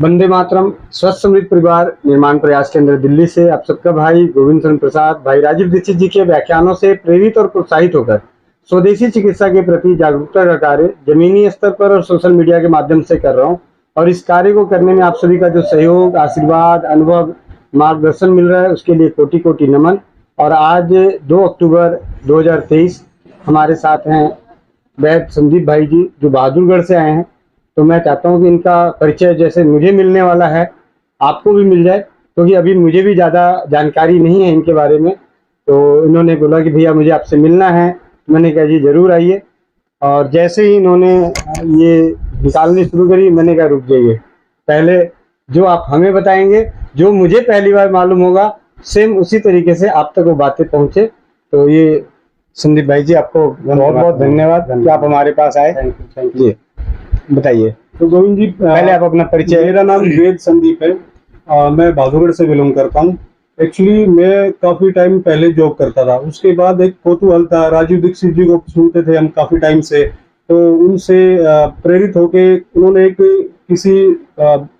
वंदे मातरम। स्वस्थ समृद्ध परिवार निर्माण प्रयास केंद्र दिल्ली से आप सबका भाई गोविंद चंद्र प्रसाद, भाई राजीव दीक्षित जी के व्याख्यानों से प्रेरित और प्रोत्साहित होकर स्वदेशी चिकित्सा के प्रति जागरूकता का कार्य जमीनी स्तर पर और सोशल मीडिया के माध्यम से कर रहा हूँ। और इस कार्य को करने में आप सभी का जो सहयोग, आशीर्वाद, अनुभव, मार्गदर्शन मिल रहा है, उसके लिए कोटि कोटि नमन। और आज 2 अक्टूबर 2023 हमारे साथ हैं वैद्य संदीप भाई जी, जो बहादुरगढ़ से आए हैं। तो मैं चाहता हूँ कि इनका परिचय जैसे मुझे मिलने वाला है, आपको भी मिल जाए, क्योंकि अभी मुझे भी ज़्यादा जानकारी नहीं है इनके बारे में। तो इन्होंने बोला कि भैया मुझे आपसे मिलना है। मैंने कहा जी ज़रूर आइए। और जैसे ही इन्होंने ये निकालनी शुरू करी, मैंने कहा रुक जाइए, पहले जो आप हमें बताएंगे, जो मुझे पहली बार मालूम होगा, सेम उसी तरीके से आप तक वो बातें पहुँचे। तो ये संदीप भाई जी, आपको बहुत बहुत धन्यवाद कि आप हमारे पास आए। थैंक जी बताइए। तो गोविंद जी, पहले आप अपना परिचय। मेरा नाम वेद संदीप है। मैं बहादुरगढ़ से बिलोंग करता हूँ। एक्चुअली मैं काफी टाइम पहले जॉब करता था, उसके बाद एक कौतूहल था। राजीव दीक्षित जी को सुनते थे हम काफी टाइम से, तो उनसे प्रेरित होके उन्होंने एक किसी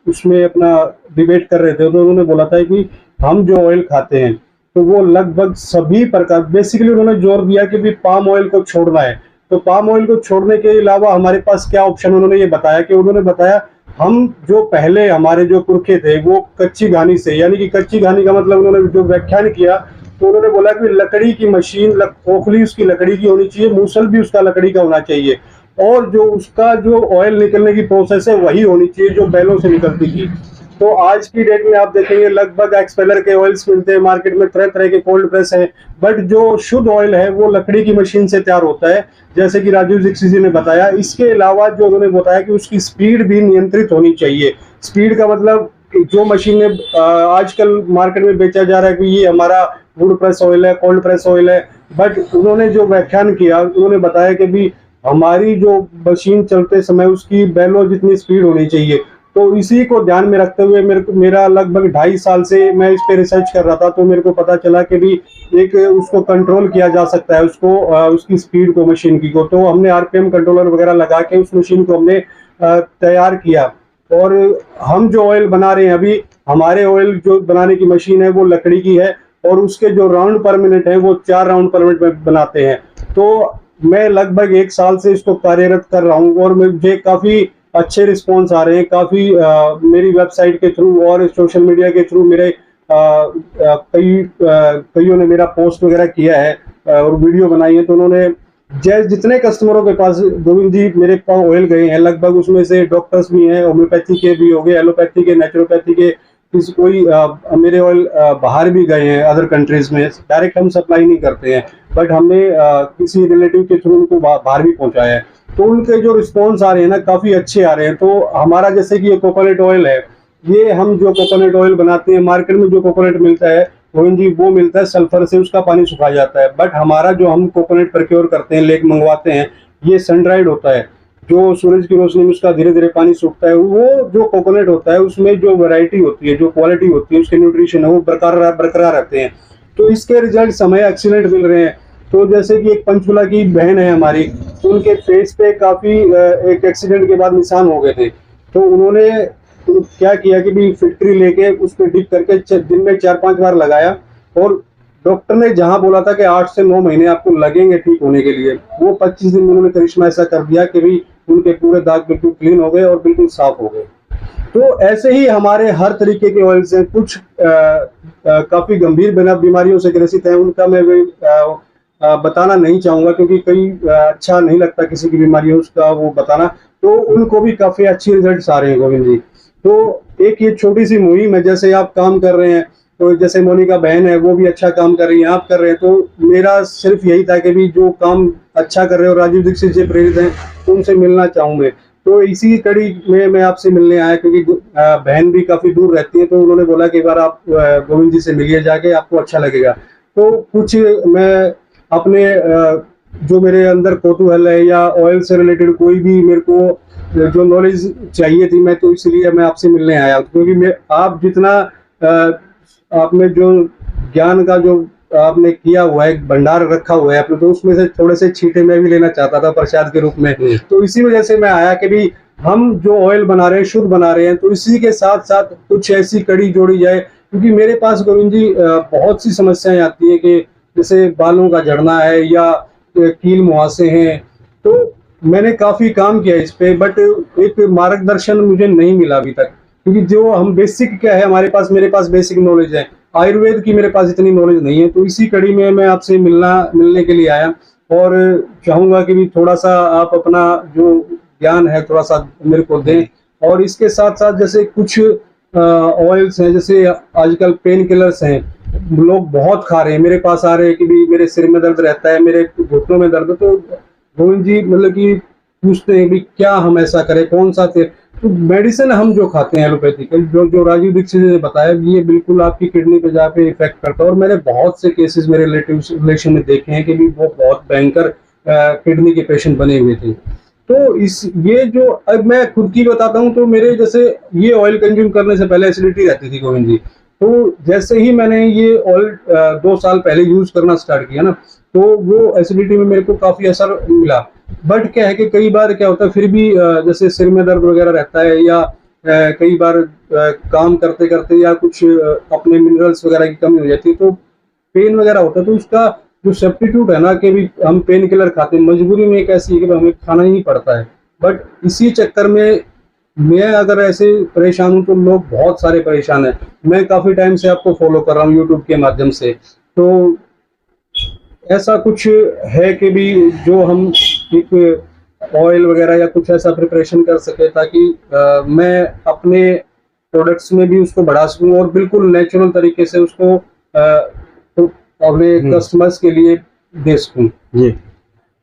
उसमें अपना डिबेट कर रहे थे, तो उन्होंने बोला था कि हम जो ऑयल खाते हैं तो वो लगभग सभी प्रकार, बेसिकली उन्होंने जोर दिया कि भी पाम ऑयल को छोड़ना है। तो पाम ऑयल को छोड़ने के अलावा हमारे पास क्या ऑप्शन, उन्होंने ये बताया कि उन्होंने बताया हम जो पहले हमारे जो पुरखे थे वो कच्ची घानी से, यानी कि कच्ची घानी का मतलब उन्होंने जो व्याख्यान किया, तो उन्होंने बोला कि लकड़ी की मशीन, ओखली उसकी लकड़ी की होनी चाहिए, मूसल भी उसका लकड़ी का होना चाहिए, और जो उसका जो ऑयल निकलने की प्रोसेस है वही होनी चाहिए जो बैलों से निकलती थी। तो आज की डेट में आप देखेंगे लगभग एक्सपेलर के ऑयल्स मिलते हैं मार्केट में, तरह तरह के कोल्ड प्रेस हैं, बट जो शुद्ध ऑयल है वो लकड़ी की मशीन से तैयार होता है, जैसे कि राजीव दीक्षित जी ने बताया। इसके अलावा जो उन्होंने बताया कि उसकी स्पीड भी नियंत्रित होनी चाहिए। स्पीड का मतलब जो मशीनें आजकल मार्केट में बेचा जा रहा है कि ये हमारा वुड प्रेस ऑयल है, कोल्ड प्रेस ऑयल है, बट उन्होंने जो व्याख्यान किया उन्होंने बताया कि भी हमारी जो मशीन चलते समय उसकी बैलों जितनी स्पीड होनी चाहिए। तो इसी को ध्यान में रखते हुए मेरा लगभग 2.5 साल से मैं इस पे रिसर्च कर रहा था, तो मेरे को पता चला कि भी एक उसको कंट्रोल किया जा सकता है, उसको उसकी स्पीड को, मशीन की को। तो हमने आरपीएम कंट्रोलर वगैरह लगा के उस मशीन को हमने तैयार किया। और हम जो ऑयल बना रहे हैं अभी, हमारे ऑयल जो बनाने की मशीन है वो लकड़ी की है, और उसके जो राउंड पर मिनट है वो 4 राउंड पर मिनट में बनाते हैं। तो मैं लगभग 1 साल से इसको कार्यरत कर रहा हूँ और मुझे काफी अच्छे रिस्पॉन्स आ रहे हैं। काफी मेरी वेबसाइट के थ्रू और सोशल मीडिया के थ्रू मेरे कईयों ने मेरा पोस्ट वगैरह किया है और वीडियो बनाई है। तो उन्होंने जितने कस्टमरों के पास गोविंद जी मेरे पास ऑयल गए हैं, लगभग उसमें से डॉक्टर्स भी हैं, होम्योपैथी के भी हो गए, एलोपैथी के, नेचुरोपैथी के, कोई मेरे ऑयल बाहर भी गए हैं अदर कंट्रीज में। डायरेक्ट हम सप्लाई नहीं करते हैं, बट हमने किसी रिलेटिव के थ्रू उनको बाहर भी पहुंचाया है। तो उनके जो रिस्पॉन्स आ रहे हैं ना, काफी अच्छे आ रहे हैं। तो हमारा जैसे कि ये कोकोनट ऑयल है, ये हम जो कोकोनट ऑयल बनाते हैं, मार्केट में जो कोकोनट मिलता है गोविंद जी वो मिलता है सल्फर से, उसका पानी सुखाया जाता है। बट हमारा जो हम कोकोनट प्रोक्योर करते हैं, लेक मंगवाते हैं, ये सन ड्राइड होता है, जो सूरज की रोशनी में उसका धीरे धीरे पानी सूखता है। वो जो कोकोनट होता है उसमें जो वैरायटी होती है, जो क्वालिटी होती है, उसके न्यूट्रिशन है वो बरकरार रहते हैं। तो इसके रिजल्ट हमें एक्सीलेंट मिल रहे हैं। तो जैसे कि एक पंचकुला की बहन है हमारी, तो उनके फेस पे काफी एक एक्सीडेंट के बाद निशान हो गए थे। तो उन्होंने क्या किया कि भी फिटकरी लेके उस पर डिप करके दिन में 4-5 बार लगाया, और डॉक्टर ने जहां बोला था कि 8 से 9 महीने आपको लगेंगे ठीक होने के लिए, वो 25 दिन में उन्होंने करिश्मा ऐसा कर दिया कि भी उनके पूरे दाग बिल्कुल क्लीन हो गए और बिल्कुल साफ हो गए। तो ऐसे ही हमारे हर तरीके के ऑयल्स हैं। कुछ काफी गंभीर बीमारियों से ग्रसित हैं, उनका मैं बताना नहीं चाहूंगा, क्योंकि कई अच्छा नहीं लगता किसी की बीमारी उसका वो बताना। तो उनको भी काफी अच्छे रिजल्ट्स आ रहे हैं गोविंद जी। तो एक ये छोटी सी मुहिम है, जैसे आप काम कर रहे हैं, तो जैसे मोनिका बहन है वो भी अच्छा काम कर रही है, आप कर रहे हैं, तो मेरा सिर्फ यही था कि भी जो काम अच्छा कर रहे हो, राजीव दीक्षित से प्रेरित हैं, उनसे मिलना चाहूँ मैं। तो इसी कड़ी में मैं आपसे मिलने आया, क्योंकि बहन भी काफी दूर रहती है, तो उन्होंने बोला कि एक बार आप गोविंद जी से मिलिए जाके, आपको अच्छा लगेगा। तो कुछ मैं अपने जो मेरे अंदर कौतूहल है या ऑयल से रिलेटेड कोई भी मेरे को जो नॉलेज चाहिए थी, मैं तो इसलिए मैं आपसे मिलने आया, क्योंकि मैं आप जितना आपने जो ज्ञान का जो आपने किया हुआ है, भंडार रखा हुआ है अपने, तो उसमें से थोड़े से छींटे मैं भी लेना चाहता था प्रसाद के रूप में। तो इसी वजह से मैं आया कि भी हम जो ऑयल बना रहे हैं शुद्ध बना रहे हैं, तो इसी के साथ साथ कुछ ऐसी कड़ी जोड़ी जाए, क्योंकि मेरे पास गोविंद जी बहुत सी समस्याएं आती है कि जैसे बालों का झड़ना है या कील मुहासे हैं। तो मैंने काफी काम किया इस पे, बट एक मार्गदर्शन मुझे नहीं मिला अभी तक, क्योंकि जो हम बेसिक क्या है हमारे पास, मेरे पास बेसिक नॉलेज है, आयुर्वेद की मेरे पास इतनी नॉलेज नहीं है। तो इसी कड़ी में मैं आपसे मिलने के लिए आया, और चाहूंगा कि भी थोड़ा सा आप अपना जो ज्ञान है थोड़ा सा मेरे को दें। और इसके साथ साथ जैसे कुछ ऑयल्स हैं, जैसे आजकल पेन किलर्स हैं, लोग बहुत खा रहे हैं, मेरे पास आ रहे हैं कि भी मेरे सिर में दर्द रहता है, मेरे घुटनों में दर्द, तो गोविंद जी मतलब कि पूछते हैं भी क्या हम ऐसा करें, कौन सा तेल। तो मेडिसिन हम जो खाते हैं एलोपैथिक, जो जो राजीव दीक्षित ने बताया, ये बिल्कुल आपकी किडनी पे जाके इफेक्ट करता है। और मैंने बहुत से केसेस मेरे रिलेशन में देखे हैं कि भी वो बहुत भयंकर किडनी के पेशेंट बने हुए थे। तो ये जो अब मैं खुद की बताता हूँ, तो मेरे जैसे ये ऑयल कंज्यूम करने से पहले एसिडिटी रहती थी गोविंद जी। तो जैसे ही मैंने ये ऑयल 2 साल पहले यूज करना स्टार्ट किया ना, तो वो एसिडिटी में मेरे को काफी असर मिला। बट क्या है कि कई बार क्या होता है, फिर भी जैसे सिर में दर्द वगैरह रहता है, या कई बार काम करते करते या कुछ अपने मिनरल्स वगैरह की कमी हो जाती है, तो पेन वगैरह होता है। तो उसका जो सब्स्टिट्यूट है ना, कि भी हम पेन किलर खाते हैं, मजबूरी में एक ऐसी है कि हमें खाना ही पड़ता है। बट इसी चक्कर में मैं अगर ऐसे परेशान हूँ, तो लोग बहुत सारे परेशान हैं। मैं काफी टाइम से आपको फॉलो कर रहा हूँ यूट्यूब के माध्यम से। तो ऐसा कुछ है कि भी जो हम एक ऑयल वगैरह या कुछ ऐसा प्रिपरेशन कर सके, ताकि मैं अपने प्रोडक्ट्स में भी उसको बढ़ा सकूं और बिल्कुल नेचुरल तरीके से उसको तो अपने कस्टमर्स के लिए दे सकूं। जी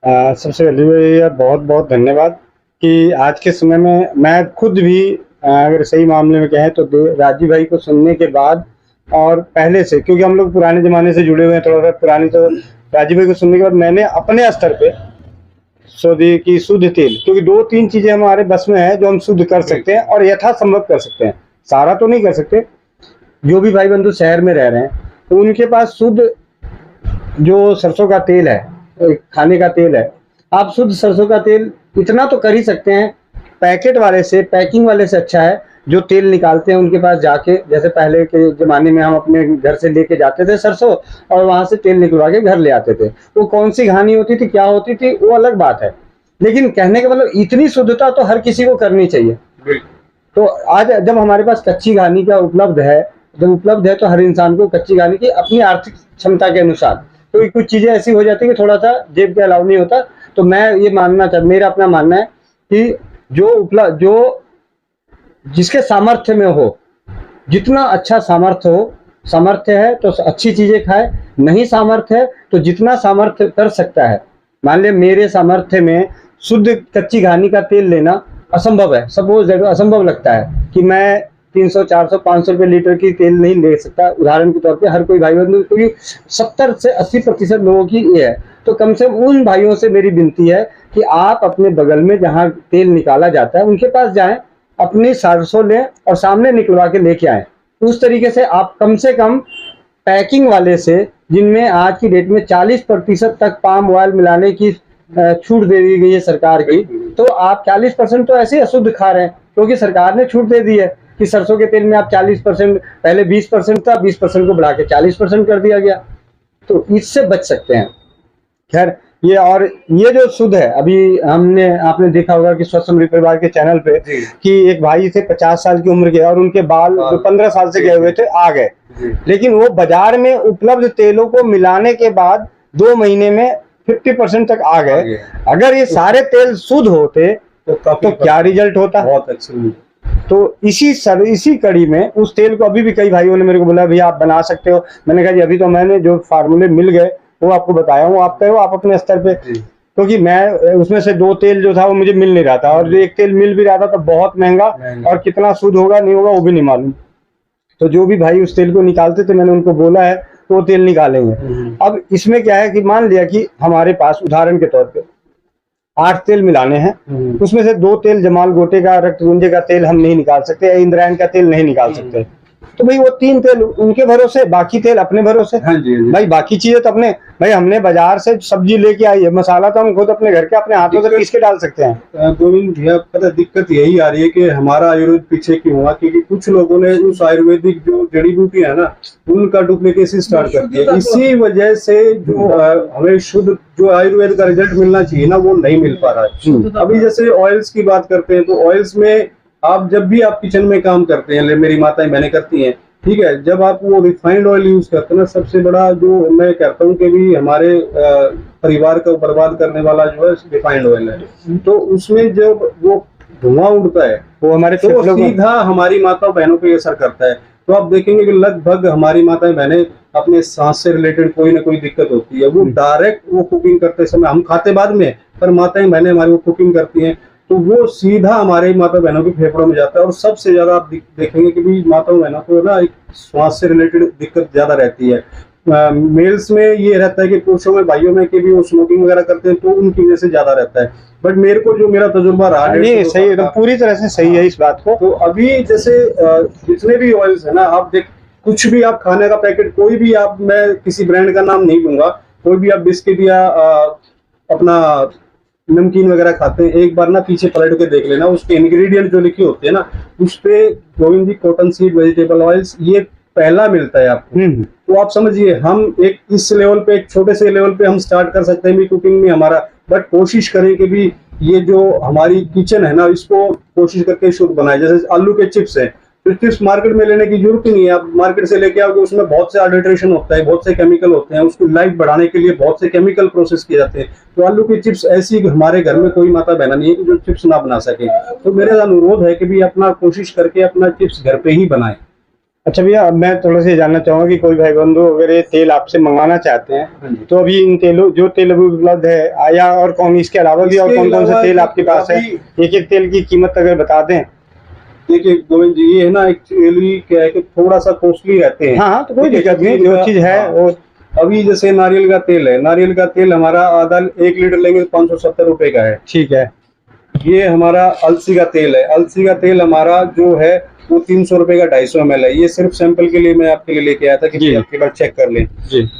सबसे पहले बहुत बहुत धन्यवाद कि आज के समय में मैं खुद भी अगर सही मामले में कहें तो राजीव भाई को सुनने के बाद और पहले से, क्योंकि हम लोग पुराने ज़माने से जुड़े हुए हैं थोड़ा सा पुरानी, तो राजीव भाई को सुनने के बाद मैंने अपने स्तर पे सौदी की शुद्ध तेल, क्योंकि 2-3 चीज़ें हमारे बस में है जो हम शुद्ध कर सकते हैं और यथासंभव कर सकते हैं, सारा तो नहीं कर सकते। जो भी भाई बंधु शहर में रह रहे हैं तो उनके पास शुद्ध जो सरसों का तेल है, खाने का तेल है, आप शुद्ध सरसों का तेल इतना तो कर ही सकते हैं। पैकेट वाले से, पैकिंग वाले से अच्छा है जो तेल निकालते हैं उनके पास जाके, जैसे पहले के ज़माने में हम अपने घर से लेके जाते थे सरसों और वहाँ से तेल निकलवा के घर ले आते थे। वो कौन सी घानी होती थी, क्या होती थी, वो अलग बात है, लेकिन कहने का मतलब इतनी शुद्धता तो हर किसी को करनी चाहिए। तो आज जब हमारे पास कच्ची घानी का उपलब्ध है, जब उपलब्ध है तो हर इंसान को कच्ची घानी की अपनी आर्थिक क्षमता के अनुसार, तो कुछ चीज़ें ऐसी हो जाती है कि थोड़ा सा जेब के अलाउ नहीं होता। तो मैं ये मेरा अपना मानना है कि जो जिसके सामर्थ्य में हो, जितना अच्छा सामर्थ्य है तो अच्छी चीज़ें खाए, नहीं सामर्थ्य है तो जितना सामर्थ्य कर सकता है। मान लिया मेरे सामर्थ्य में शुद्ध कच्ची घानी का तेल लेना असंभव है, सपोज असंभव लगता है कि मैं 300, 400, 500 रुपये लीटर की तेल नहीं ले सकता, उदाहरण के तौर पे हर कोई भाई बंधु, क्योंकि 70 से 80% लोगों की ये है। तो कम से कम उन भाइयों से मेरी विनती है कि आप अपने बगल में जहाँ तेल निकाला जाता है उनके पास जाएं, अपनी सरसों लें और सामने निकलवा के लेके आएं। उस तरीके से आप कम से कम पैकिंग वाले से, जिनमें आज की डेट में 40% तक पाम ऑयल मिलाने की छूट दे दी गई है सरकार की, तो आप 40% तो ऐसे अशुद्ध खा रहे हैं, क्योंकि सरकार ने छूट दे दी है कि सरसों के तेल में आप 40%, पहले 20% था, 20% को बढ़ा के 40% कर दिया गया, तो इससे बच सकते हैं। खैर ये, और ये जो शुद्ध है, अभी आपने देखा होगा कि स्वस्थ समृद्ध परिवार के चैनल पे कि एक भाई थे 50 साल की उम्र के और उनके बाल जो 15 साल से गए हुए थे आ गए, लेकिन वो बाजार में उपलब्ध तेलों को मिलाने के बाद 2 महीने में 50% तक आ गए। अगर ये सारे तेल शुद्ध होते तो क्या रिजल्ट होता। बहुत अच्छी। तो इसी कड़ी में उस तेल को अभी भी कई भाइयों ने मेरे को बोला भैया आप बना सकते हो। मैंने कहा जी अभी तो मैंने जो फार्मूले मिल गए वो आपको बताया हूँ, आप कहो आप अपने स्तर पे, क्योंकि मैं उसमें से 2 तेल जो था वो मुझे मिल नहीं रहा था, और जो एक तेल मिल भी रहा था तो बहुत महंगा, और कितना शुद्ध होगा नहीं होगा वो भी नहीं मालूम। तो जो भी भाई उस तेल को निकालते थे मैंने उनको बोला है तो वो तेल निकालेंगे। अब इसमें क्या है कि मान लिया कि हमारे पास उदाहरण के तौर पे 8 तेल मिलाने हैं, उसमें से 2 तेल जमाल गोटे का, रक्त गुंजे का तेल हम नहीं निकाल सकते, इंद्रायण का तेल नहीं निकाल सकते, तो भाई वो 3 तेल उनके भरोसे, बाकी तेल अपने भरोसे। हाँ जी, हाँ जी। भाई बाकी चीजें तो अपने, भाई हमने बाजार से सब्जी लेके आई है, मसाला तो हम खुद अपने घर के अपने हाथों से पीस के डाल सकते हैं। गोविंद भैया, पता दिक्कत यही आ रही है कि हमारा आयुर्वेद पीछे क्यों हुआ, क्योंकि कुछ लोगों ने उस आयुर्वेदिक जो जड़ी बूटी है ना, उनका डुप्लीकेसी स्टार्ट कर दिया। इसी वजह से जो हमें शुद्ध जो आयुर्वेद का रिजल्ट मिलना चाहिए ना, वो नहीं मिल पा रहा है। अभी जैसे ऑयल्स की बात करते हैं, तो ऑयल्स में आप जब भी आप किचन में काम करते हैं, मेरी माताएं बहनें करती हैं, ठीक है, जब आप वो रिफाइंड ऑयल यूज करते हैं ना, सबसे बड़ा जो मैं कहता हूँ कि भी हमारे परिवार को बर्बाद करने वाला जो है रिफाइंड ऑयल है। तो उसमें जब वो धुआं उड़ता है, वो हमारे तो फेफड़ों को, सीधा हमारी माता बहनों पे असर करता है। तो आप देखेंगे कि लगभग हमारी माताएं बहनें अपने सांस से रिलेटेड कोई ना कोई दिक्कत होती है। वो डायरेक्ट वो कुकिंग करते समय, हम खाते बाद में, पर माताएं बहनें हमारी वो कुकिंग करती हैं, तो वो सीधा हमारे माता बहनों के फेफड़ों में जाता है। और सबसे ज्यादा आप देखेंगे कि भी माता बहनों को ना एक श्वास से रिलेटेड दिक्कत ज्यादा रहती है। मेल्स में ये रहता है कि पुरुषों में, भाइयों में कि भी वो स्मोकिंग वगैरह करते हैं, तो उनकी वजह से ज्यादा रहता है। बट मेरे को जो मेरा तजुर्बा रहा, नहीं सही, तो पूरी तरह से सही है इस बात को। तो अभी जैसे जितने भी ऑयल्स है ना, आप देख, कुछ भी आप खाने का पैकेट, कोई भी आप, मैं किसी ब्रांड का नाम नहीं लूंगा, कोई भी आप बिस्किट या अपना नमकीन वगैरह खाते हैं, एक बार ना पीछे पलट के देख लेना, उसके इंग्रेडिएंट जो लिखे होते हैं ना, उस पे गोविंद जी कॉटन सीड वेजिटेबल ऑयल्स ये पहला मिलता है आपको। तो आप समझिए, हम एक इस लेवल पे, एक छोटे से लेवल पे हम स्टार्ट कर सकते हैं भी कुकिंग में हमारा, बट कोशिश करें कि भी ये जो हमारी किचन है ना, इसको कोशिश करके शुद्ध बनाए। जैसे आलू के चिप्स है, तो चिप्स मार्केट में लेने की जरूरत ही नहीं है, आप मार्केट से लेके आओगे, उसमें बहुत से अडल्ट्रेशन होता है, बहुत से केमिकल होते हैं, उसकी लाइफ बढ़ाने के लिए बहुत से केमिकल प्रोसेस किए जाते हैं। तो आलू की चिप्स ऐसी, हमारे घर में कोई माता बहना नहीं है कि जो चिप्स ना बना सके। तो मेरा अनुरोध है कि भी अपना कोशिश करके अपना चिप्स घर पे ही बनाए। अच्छा भैया, अब मैं थोड़ा सा जानना चाहूंगा कि कोई भाई बंधु अगर ये तेल आपसे मंगवाना चाहते हैं, तो अभी इन तेलों, जो तेल अभी उपलब्ध है, या और कौन, इसके अलावा भी और कौन कौन से तेल आपके पास है, एक एक तेल की कीमत अगर बता दें। देखिए गोविंद जी, ये है ना, एक्चुअली क्या है कि थोड़ा सा कॉस्टली रहते हैं। हाँ, तो कोई दिक्कत नहीं, जो चीज है वो। अभी जैसे नारियल का तेल है, नारियल का तेल हमारा आधा 1 लीटर लेंगे 570 रुपए का है। ठीक है। ये हमारा अलसी का तेल है, अलसी का तेल हमारा जो है वो 300 रुपए का 250 ml है। ये सिर्फ सैंपल के लिए मैं आपके लिए लेके आया था कि आपके बार चेक कर लें।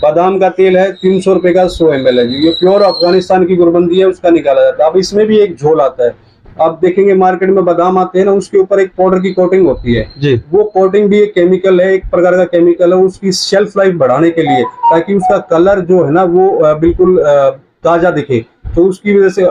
बादाम का तेल है 300 रुपए का 100 ml है जी। ये प्योर अफगानिस्तान की गुरबंदी है, उसका निकाला जाता है। अब इसमें भी एक झोल आता है, आप देखेंगे मार्केट में बादाम आते हैं ना, उसके ऊपर एक पाउडर की कोटिंग होती है जी। वो कोटिंग भी एक केमिकल है, एक प्रकार का केमिकल है, उसकी शेल्फ लाइफ बढ़ाने के लिए, ताकि उसका कलर जो है ना वो बिल्कुल ताजा दिखे। तो उसकी वजह से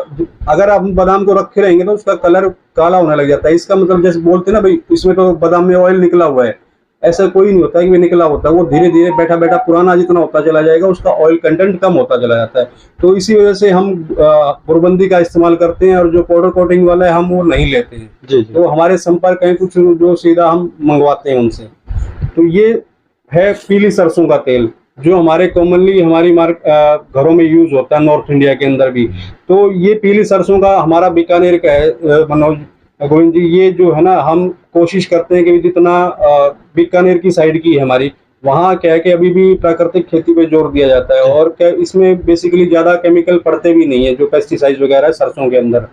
अगर आप बादाम को रखे रहेंगे तो उसका कलर काला होने लग जाता है। इसका मतलब जैसे बोलते हैं ना भाई, इसमें तो बादाम में ऑयल निकला हुआ है, ऐसा कोई नहीं होता है कि निकला होता है। वो धीरे धीरे बैठा बैठा पुराना जितना होता चला जाएगा, उसका ऑयल कंटेंट कम होता चला जाता है। तो इसी वजह से हम बुरबंदी का इस्तेमाल करते हैं, और जो पाउडर कोटिंग वाला है हम वो नहीं लेते हैं जी। तो हमारे संपर्क हैं कुछ जो सीधा हम मंगवाते हैं उनसे। तो ये है पीली सरसों का तेल, जो हमारे कॉमनली हमारी घरों में यूज होता है, नॉर्थ इंडिया के अंदर भी। तो ये पीली सरसों का हमारा बीकानेर का है मनोज गोविंद जी। ये जो है ना, हम कोशिश करते हैं कि जितना बीकानेर की साइड की है हमारी, वहाँ क्या है कि अभी भी प्राकृतिक खेती पे जोर दिया जाता है, और क्या इसमें बेसिकली ज्यादा केमिकल पड़ते भी नहीं है, जो पेस्टिसाइड वगैरह है सरसों के अंदर।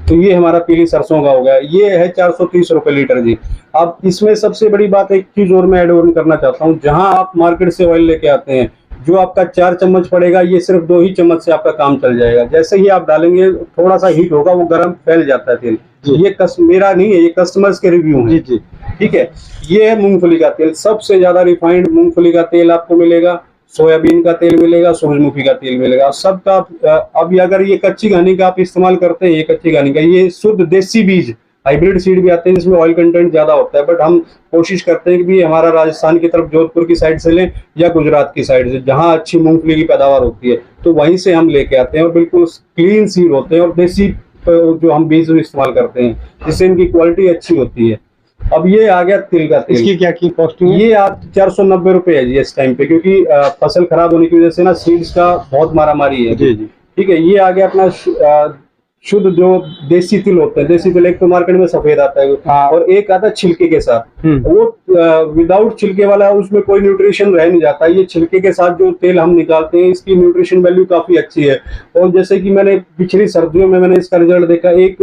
तो ये हमारा पीली सरसों का हो गया, ये है 430 रुपए लीटर जी। अब इसमें सबसे बड़ी बात, एक चीज और मैं एड ऑन करना चाहता हूँ, जहां आप मार्केट से ऑयल लेके आते हैं, जो आपका 4 चम्मच पड़ेगा, ये सिर्फ 2 ही चम्मच से आपका काम चल जाएगा। जैसे ही आप डालेंगे, थोड़ा सा हीट होगा, वो गर्म फैल जाता है तेल। ये मेरा नहीं है, ये कस्टमर्स के रिव्यू है जी। ठीक है। ये है मूंगफली का तेल, सबसे ज्यादा रिफाइंड मूंगफली का तेल आपको मिलेगा, सोयाबीन का तेल मिलेगा, सूरजमुखी का तेल मिलेगा, सबका। अभी अगर ये कच्ची घानी का आप इस्तेमाल करते हैं, ये कच्ची घानी का, ये शुद्ध देसी बीज, हाइब्रिड सीड भी आते हैं जिसमें ऑयल कंटेंट ज्यादा होता है, बट हम कोशिश करते हैं कि भी हमारा राजस्थान की तरफ जोधपुर की साइड से लें, या गुजरात की साइड से, जहां अच्छी मूंगफली की पैदावार होती है, तो वहीं से हम लेके आते हैं, और बिल्कुल क्लीन सीड होते हैं, और देसी जो हम बीज इस्तेमाल करते हैं, जिससे इनकी क्वालिटी अच्छी होती है। अब ये आ गया तिल का तेल, इसकी क्या की कॉस्टिंग है? ये आप 490 रुपए है जी इस टाइम पे, क्योंकि फसल खराब होने की वजह से ना सीड्स का बहुत मारामारी है जी। ठीक है। ये आ गया अपना शुद्ध जो देसी तिल होता है। देसी तिल एक तो मार्केट में सफेद आता है, और एक आता है छिलके के साथ। वो विदाउट छिलके वाला, उसमें कोई न्यूट्रिशन रह नहीं जाता। ये छिलके के साथ जो तेल हम निकालते हैं, इसकी न्यूट्रिशन वैल्यू काफी अच्छी है। और जैसे कि मैंने पिछली सर्दियों में मैंने इसका रिजल्ट देखा, एक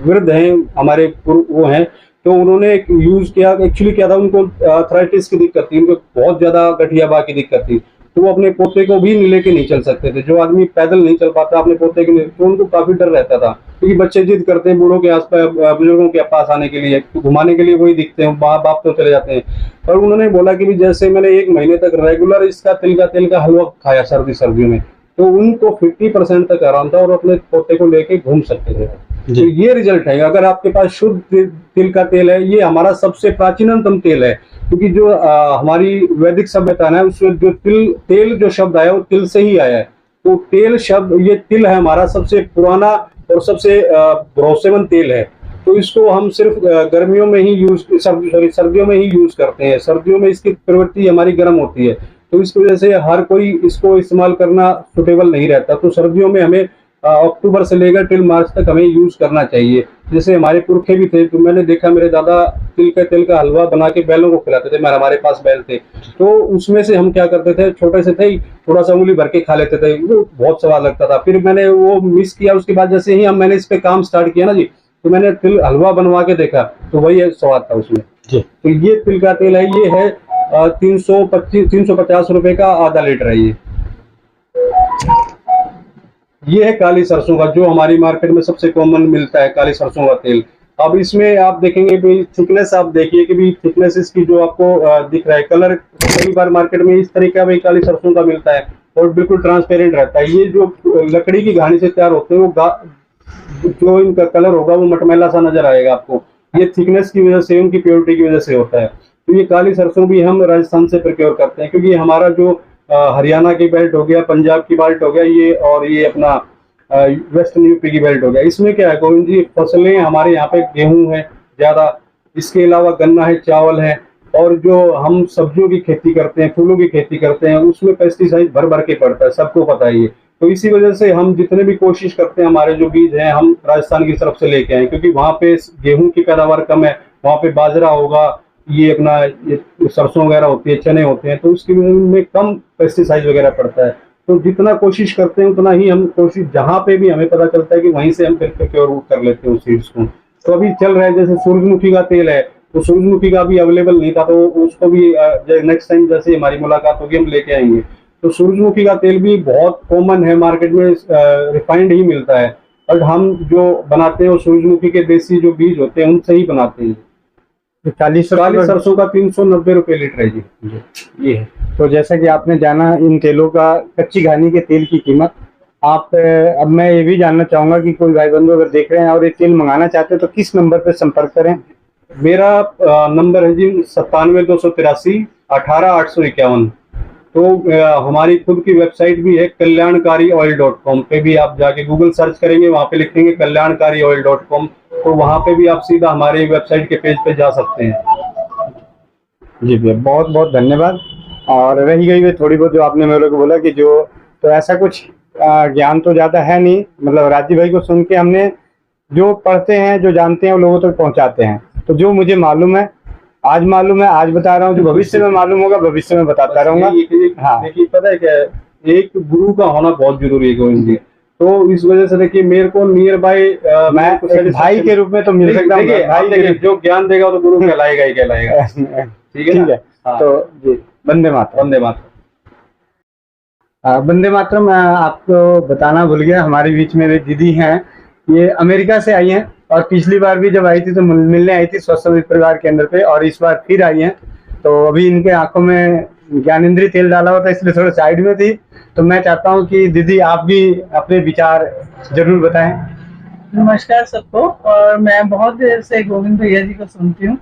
वृद्ध हैं हमारे, वो हैं, तो उन्होंने यूज किया। एक्चुअली क्या था, उनको आर्थराइटिस की दिक्कत थी, उनको बहुत ज्यादा गठियाबा की दिक्कत थी, तो वो अपने पोते को भी लेके नहीं चल सकते थे। जो आदमी पैदल नहीं चल पाता अपने पोते के लिए, तो उनको काफी डर रहता था, क्योंकि बच्चे जिद करते हैं बूढ़ों के आसपास, बुजुर्गों के पास आने के लिए, घुमाने के लिए वही दिखते हैं, बाप तो चले जाते हैं। और उन्होंने बोला कि भी जैसे मैंने 1 महीने तक रेगुलर इसका तिल का हलवा खाया सर्दियों में, तो उनको 50% तक आराम था और अपने पोते को लेके घूम सकते थे। तो ये रिजल्ट है। अगर आपके पास शुद्ध तिल का तेल है, ये हमारा सबसे प्राचीनतम तेल है, क्योंकि जो हमारी वैदिक सभ्यता है उसमें जो तेल जो शब्द आया वो तिल से ही आया है। तो तेल शब्द, ये तिल है हमारा सबसे पुराना और सबसे भरोसेमंद तेल है। तो इसको हम सिर्फ गर्मियों में ही सर्दियों में ही यूज करते हैं। सर्दियों में इसकी प्रवृत्ति हमारी गर्म होती है, तो इसकी वजह से हर कोई इसको इस्तेमाल करना सुटेबल नहीं रहता। तो सर्दियों में हमें अक्टूबर से लेकर टिल मार्च तक हमें यूज करना चाहिए। जैसे हमारे पुरखे भी थे, तो मैंने देखा मेरे दादा तिल का हलवा बना के बैलों को खिलाते थे। हमारे पास बैल थे, तो उसमें से हम क्या करते थे, छोटे से थे, थोड़ा सा उंगली भर के खा लेते थे, वो बहुत स्वाद लगता था। फिर मैंने वो मिस किया, उसके बाद जैसे ही मैंने इस पे काम स्टार्ट किया ना जी, तो मैंने तिल हलवा बनवा के देखा, तो वही स्वाद था उसमें। तो ये तिल का तेल है, ये है 350 रुपए का आधा लीटर है। ये है काली सरसों का, जो हमारी मार्केट में सबसे कॉमन मिलता है, काली सरसों का तेल। अब इसमें आप देखेंगे भी थिकनेस, आप देखिए कि भी थिकनेस इसकी जो आपको दिख रहा है, कलर कई बार मार्केट में इस तरीके का भी काली सरसों का मिलता है और बिल्कुल ट्रांसपेरेंट रहता है। ये जो लकड़ी की घानी से तैयार होते हैं, वो जो इनका कलर होगा वो मटमैला सा नजर आएगा आपको। ये थिकनेस की वजह से, उनकी प्योरिटी की वजह से होता है। तो ये काली सरसों भी हम राजस्थान से प्रोक्योर करते हैं, क्योंकि हमारा जो हरियाणा की बेल्ट हो गया, पंजाब की बेल्ट हो गया, ये और ये अपना वेस्टर्न यूपी की बेल्ट हो गया। इसमें क्या है गोविंद जी, फसलें हमारे यहाँ पे गेहूं है ज्यादा, इसके अलावा गन्ना है, चावल है, और जो हम सब्जियों की खेती करते हैं, फूलों की खेती करते हैं, उसमें पेस्टिसाइड भर भर के पड़ता है, सबको पता है ये। तो इसी वजह से हम जितने भी कोशिश करते हैं, हमारे जो बीज हैं हम राजस्थान की तरफ से लेके आए, क्योंकि वहाँ पे गेहूं की पैदावार कम है, वहाँ पे बाजरा होगा, ये अपना ये सरसों वगैरह होती है, चने होते हैं, तो उसकी वजह में कम पेस्टिसाइड वगैरह पड़ता है। तो जितना कोशिश करते हैं उतना ही हम कोशिश, जहाँ पे भी हमें पता चलता है कि वहीं से हम फिर प्रोक्योर कर लेते हैं उस सीड्स को। तो अभी चल रहा है, जैसे सूरजमुखी का तेल है, तो सूरजमुखी का भी अवेलेबल नहीं था, तो उसको भी नेक्स्ट टाइम जैसे हमारी मुलाकात होगी हम लेके आएंगे। तो सूरजमुखी का तेल भी बहुत कॉमन है मार्केट में, रिफाइंड ही मिलता है, बट हम जो बनाते हैं वो सूरजमुखी के देसी जो बीज होते हैं उनसे ही बनाते हैं। काली सरसों का 390 रुपए लीटर है जी। ये है। तो जैसा कि आपने जाना इन तेलों का, कच्ची घानी के तेल की कीमत, आप अब मैं ये भी जानना चाहूंगा कि कोई भाई बंधु अगर देख रहे हैं और ये तेल मंगाना चाहते हैं तो किस नंबर पे संपर्क करें? मेरा नंबर है जी 97 283 18 851। तो हमारी खुद की वेबसाइट भी है kalyankarioil.com पे, भी आप जाके गूगल सर्च करेंगे, वहाँ पे लिखेंगे kalyankarioil.com, तो वहाँ पे भी आप सीधा हमारे वेबसाइट के पेज पे जा सकते हैं। जी भैया, बहुत बहुत धन्यवाद। और रही गई थोड़ी बहुत जो आपने मेरे को बोला कि जो, तो ऐसा कुछ ज्ञान तो ज़्यादा है नहीं, मतलब राजीव भाई को सुन के हमने जो पढ़ते हैं, जो जानते हैं, वो लोगों तक पहुँचाते हैं। तो जो मुझे मालूम है आज मालूम है, आज बता रहा हूँ, जो भविष्य में मालूम होगा भविष्य में बताता रहूंगा। हाँ, देखिए पता है क्या है, एक गुरु का होना बहुत जरूरी है गोविंद जी। तो इस वजह से देखिए मेरे को नियर बाय, मैं एक भाई के रूप में तो मिल सकता हूँ। देखिए जो ज्ञान देगा तो गुरु कहलाएगा ही कहलाएगा। ठीक है, तो जी, वंदे मातरम। वंदे मातरम। वंदे मातरम। आपको बताना भूल गया, हमारे बीच में एक दीदी हैं, ये अमेरिका से आई हैं, और पिछली बार भी जब आई थी तो मिलने आई थी स्वस्थ समृद्ध परिवार केंद्र पे, और इस बार फिर आई हैं। तो अभी इनके आंखों में ज्ञानेंद्री तेल डाला हुआ था, इसलिए थोड़ा साइड में थी। तो मैं चाहता हूँ कि दीदी आप भी अपने विचार जरूर बताएं। नमस्कार सबको। और मैं बहुत देर से गोविंद भैया जी को सुनती हूँ,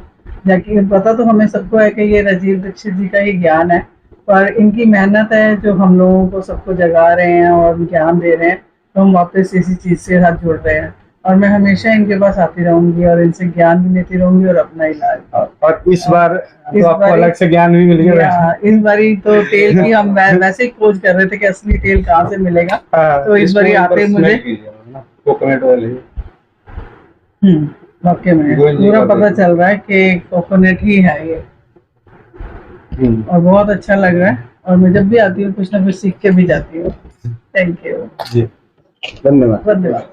जबकि पता तो हमें सबको है कि ये राजीव दीक्षित जी का ही ज्ञान है, पर इनकी मेहनत है जो हम लोगों को सबको जगा रहे हैं और ज्ञान दे रहे हैं, तो हम वापस इसी चीज से हाथ जोड़ रहे हैं। और मैं हमेशा इनके पास आती रहूंगी और इनसे ज्ञान भी लेती रहूंगी और अपना इलाज। और इस बार तो आपको अलग से ज्ञान भी मिल गया। इस बारी तो तेल की हम वैसे ही खोज कर रहे थे कि असली तेल कहाँ से मिलेगा। तो इस बारी आते मुझे कोकोनट ऑयल वाकई में पूरा पता चल रहा है कि कोकोनट ही है ये, और बहुत अच्छा लग रहा है। और मैं जब भी आती हूँ कुछ ना कुछ सीख के भी जाती हूँ। थैंक यू, धन्यवाद। धन्यवाद।